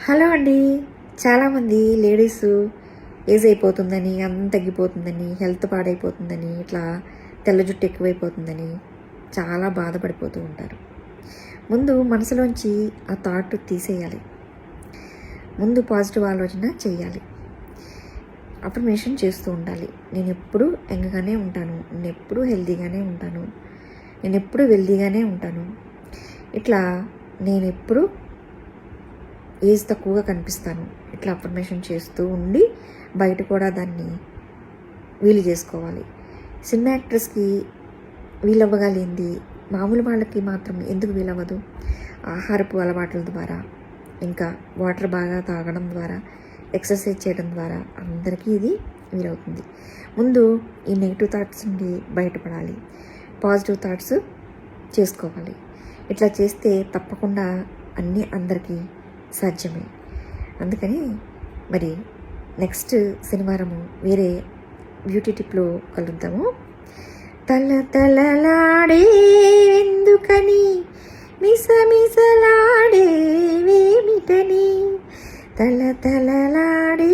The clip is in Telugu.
హలో అండి. చాలామంది లేడీసు ఏజ్ అయిపోతుందని, అందం తగ్గిపోతుందని, హెల్త్ పాడైపోతుందని, ఇట్లా తెల్ల జుట్టు ఎక్కువైపోతుందని చాలా బాధపడిపోతూ ఉంటారు. ముందు మనసులోంచి ఆ థాట్ తీసేయాలి. ముందు పాజిటివ్ ఆలోచన చేయాలి. అఫర్మేషన్ చేస్తూ ఉండాలి. నేను ఎప్పుడూ యంగ్గానే ఉంటాను, నేను ఎప్పుడూ హెల్తీగానే ఉంటాను, నేను ఎప్పుడూ వెల్తీగానే ఉంటాను, ఇట్లా నేను ఎప్పుడూ ఏజ్ తక్కువగా కనిపిస్తాను, ఇట్లా అఫర్మేషన్ చేస్తూ ఉండి బయట కూడా దాన్ని వీలు చేసుకోవాలి. సినిమా యాక్ట్రెస్కి వీలవ్వగలిగింది మామూలు వాళ్ళకి మాత్రం ఎందుకు వీలవ్వదు? ఆహారపు అలవాట్ల ద్వారా, ఇంకా వాటర్ బాగా తాగడం ద్వారా, ఎక్సర్సైజ్ చేయడం ద్వారా అందరికీ ఇది వీలవుతుంది. ముందు ఈ నెగిటివ్ థాట్స్ నుండి బయటపడాలి, పాజిటివ్ థాట్స్ చేసుకోవాలి. ఇట్లా చేస్తే తప్పకుండా అన్నీ అందరికీ సాధ్యమే. అందుకని మరి నెక్స్ట్ శనివారము వేరే బ్యూటీ టిప్లో కలుద్దాము. తలతలలాడే ఎందుకని, మిసమిసలాడే వేమిటని, తలతలలాడే